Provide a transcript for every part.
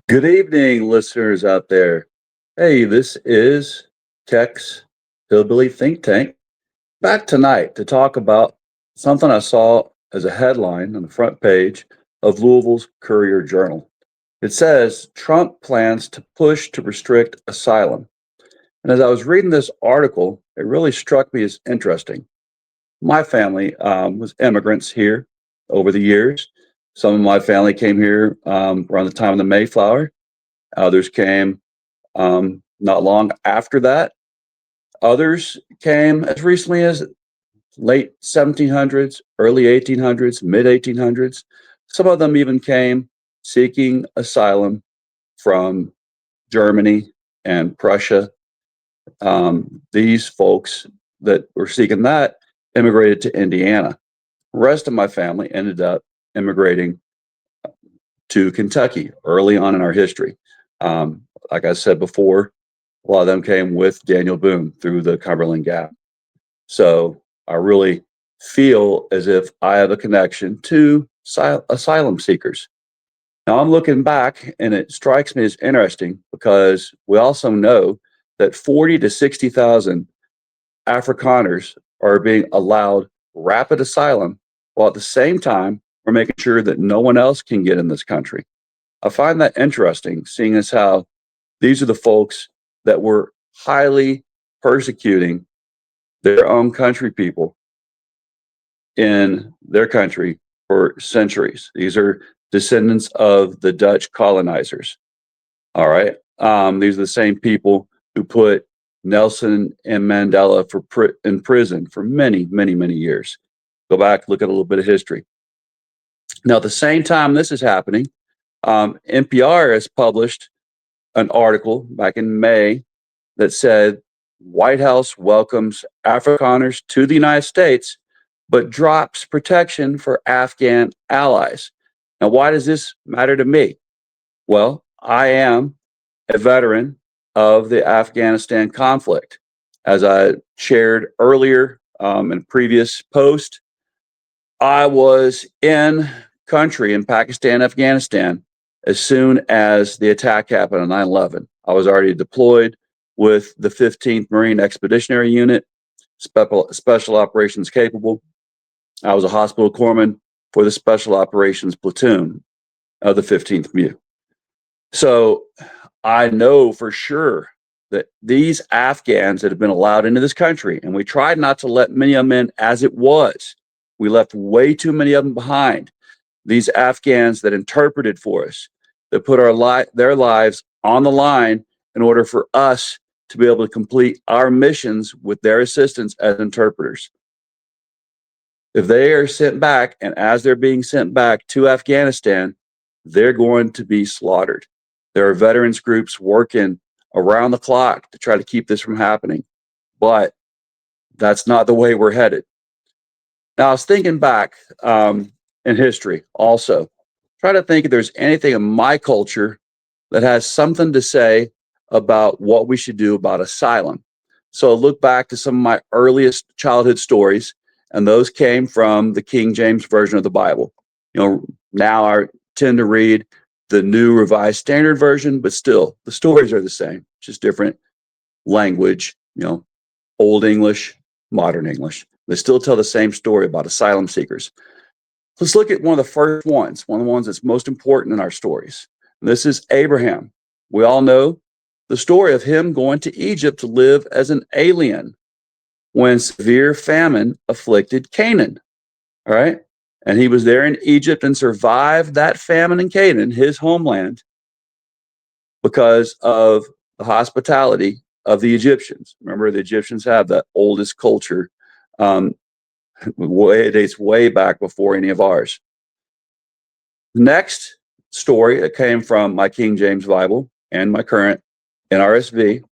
Good evening, listeners out there. Hey, this is Kex Hillbilly Think Tank back tonight to talk about something I saw as a headline on the front page of Louisville's Courier Journal. It says Trump plans to push to restrict asylum. And as I was reading this article, it really struck me as interesting. My family was immigrants here over the years. Some of my family came here around the time of the Mayflower. Others came not long after that. Others came as recently as late 1700s, early 1800s, mid 1800s. Some of them even came seeking asylum from Germany and Prussia. These folks that were seeking that immigrated to Indiana. The rest of my family ended up immigrating to Kentucky early on in our history. Like I said before, a lot of them came with Daniel Boone through the Cumberland Gap. So I really feel as if I have a connection to asylum seekers. Now I'm looking back and it strikes me as interesting because we also know that 40 to 60,000 Afrikaners are being allowed rapid asylum while at the same time we're making sure that no one else can get in this country. I find that interesting, seeing as how these are the folks that were highly persecuting their own country people in their country for centuries. These are descendants of the Dutch colonizers. All right. These are the same people who put Nelson and Mandela in prison for many, many, many years. Go back, look at a little bit of history. Now, at the same time this is happening, NPR has published an article back in May that said White House welcomes Afrikaners to the United States, but drops protection for Afghan allies. Now, why does this matter to me? Well, I am a veteran of the Afghanistan conflict. As I shared earlier in a previous post, I was in country in Pakistan, Afghanistan, as soon as the attack happened on 9/11. I was already deployed with the 15th Marine Expeditionary Unit, special operations capable. I was a hospital corpsman for the Special Operations Platoon of the 15th MU. So I know for sure that these Afghans that have been allowed into this country, and we tried not to let many of them in as it was, we left way too many of them behind. These Afghans that interpreted for us, that put their lives on the line in order for us to be able to complete our missions with their assistance as interpreters. If they are sent back, and as they're being sent back to Afghanistan, they're going to be slaughtered. There are veterans groups working around the clock to try to keep this from happening, but that's not the way we're headed. Now, I was thinking back in history also, try to think if there's anything in my culture that has something to say about what we should do about asylum. So I look back to some of my earliest childhood stories, and those came from the King James Version of the Bible. Now I tend to read the New Revised Standard Version, but still the stories are the same, just different language, Old English, modern English. They still tell the same story about asylum seekers. Let's look at one of the first ones, one of the ones that's most important in our stories. This is Abraham. We all know the story of him going to Egypt to live as an alien when severe famine afflicted Canaan. All right. And he was there in Egypt and survived that famine in Canaan, his homeland, because of the hospitality of the Egyptians. Remember, the Egyptians have the oldest culture. It dates way back before any of ours. Next story that came from my King James Bible and my current NRSV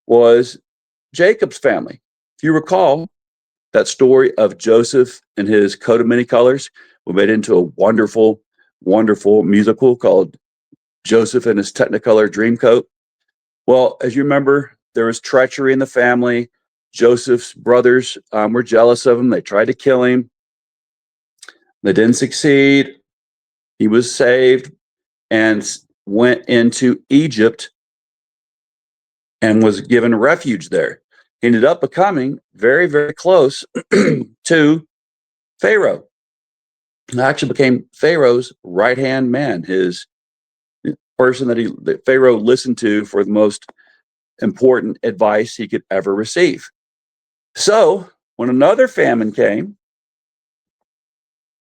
was Jacob's family. If you recall that story of Joseph and his coat of many colors, we made it into a wonderful, wonderful musical called Joseph and His Technicolor Dreamcoat. Well, as you remember, there was treachery in the family. Joseph's brothers were jealous of him. They tried to kill him. They didn't succeed. He was saved. And went into Egypt and was given refuge there. He ended up becoming very, very close to Pharaoh. He actually became Pharaoh's right-hand man, his person that Pharaoh listened to for the most important advice he could ever receive. So when another famine came,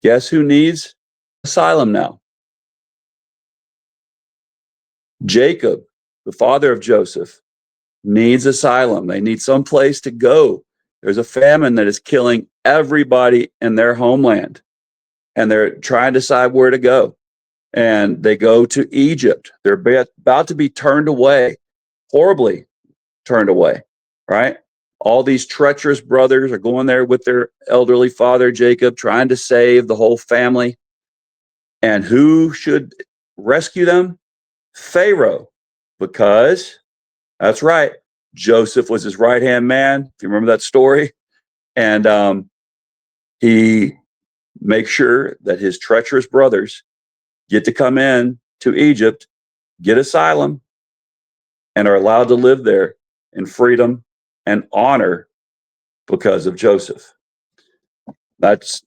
guess who needs asylum now? Jacob, the father of Joseph, needs asylum. They need some place to go. There's a famine that is killing everybody in their homeland, and they're trying to decide where to go. And they go to Egypt. They're about to be turned away, horribly turned away, right? All these treacherous brothers are going there with their elderly father, Jacob, trying to save the whole family. And who should rescue them? Pharaoh, because that's right, Joseph was his right-hand man, if you remember that story. And he makes sure that his treacherous brothers get to come in to Egypt, get asylum, and are allowed to live there in freedom and honor because of Joseph. That's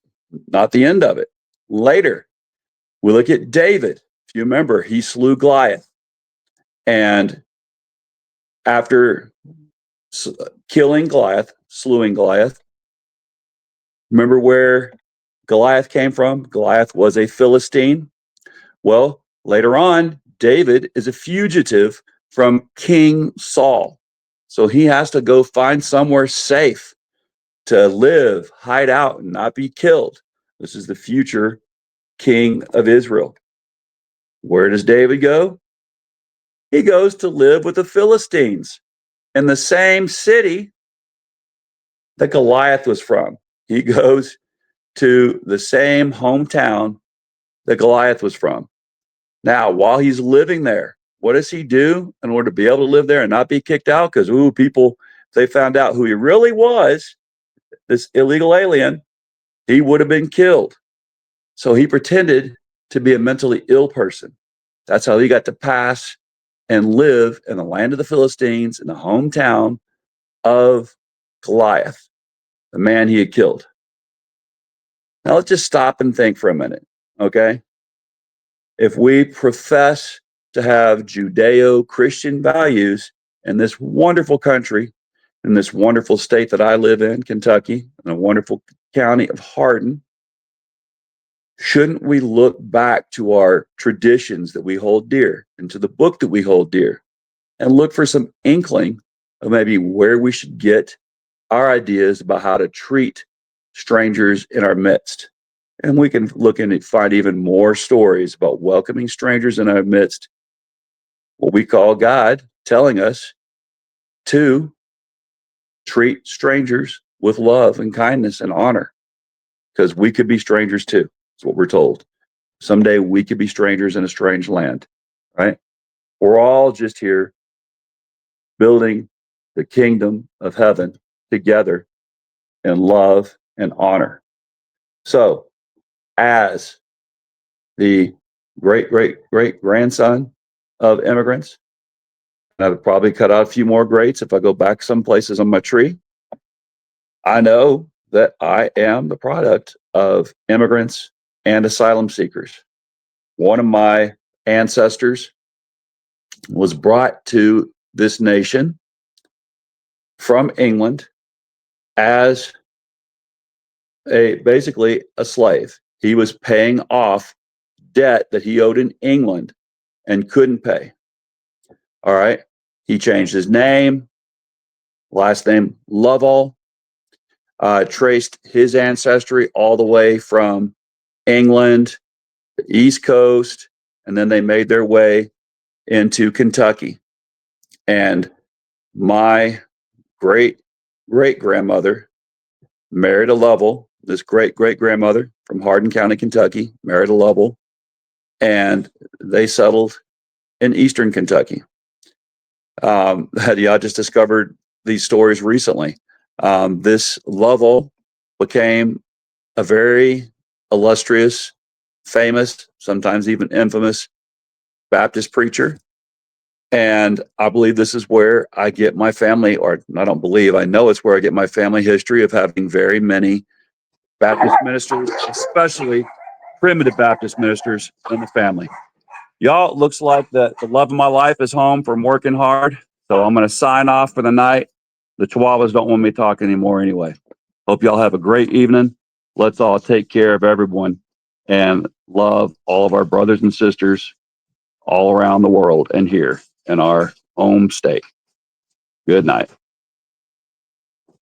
not the end of it. Later, we look at David. If you remember, he slew Goliath. And after killing Goliath, slewing Goliath, remember where Goliath came from? Goliath was a Philistine. Well, later on, David is a fugitive from King Saul. So he has to go find somewhere safe to live, hide out, and not be killed. This is the future king of Israel. Where does David go? He goes to live with the Philistines in the same city that Goliath was from. He goes to the same hometown that Goliath was from. Now, while he's living there, what does he do in order to be able to live there and not be kicked out? Because, people, if they found out who he really was, this illegal alien, he would have been killed. So he pretended to be a mentally ill person. That's how he got to pass and live in the land of the Philistines, in the hometown of Goliath, the man he had killed. Now let's just stop and think for a minute, okay? If we profess to have Judeo-Christian values in this wonderful country, in this wonderful state that I live in, Kentucky, in a wonderful county of Hardin, shouldn't we look back to our traditions that we hold dear and to the book that we hold dear and look for some inkling of maybe where we should get our ideas about how to treat strangers in our midst? And we can look and find even more stories about welcoming strangers in our midst, what we call God telling us to treat strangers with love and kindness and honor, because we could be strangers too. That's what we're told. Someday we could be strangers in a strange land, right? We're all just here building the kingdom of heaven together in love and honor. So, as the great, great, great grandson of immigrants, and I would probably cut out a few more greats if I go back some places on my tree, I know that I am the product of immigrants and asylum seekers. One of my ancestors was brought to this nation from England as basically a slave. He was paying off debt that he owed in England and couldn't pay. All right. He changed his name, last name Lovell, traced his ancestry all the way from England, the East Coast, and then they made their way into Kentucky. And my great great grandmother married a Lovell, this great great grandmother from Hardin County, Kentucky, married a Lovell, and they settled in Eastern Kentucky. I just discovered these stories recently. This Lovell became a very illustrious, famous, sometimes even infamous Baptist preacher. And I believe this is where I get my family, or I don't believe, I know it's where I get my family history of having very many Baptist ministers, especially primitive Baptist ministers in the family. Y'all, it looks like the love of my life is home from working hard. So I'm going to sign off for the night. The Chihuahuas don't want me to talk anymore anyway. Hope y'all have a great evening. Let's all take care of everyone and love all of our brothers and sisters all around the world and here in our home state. Good night.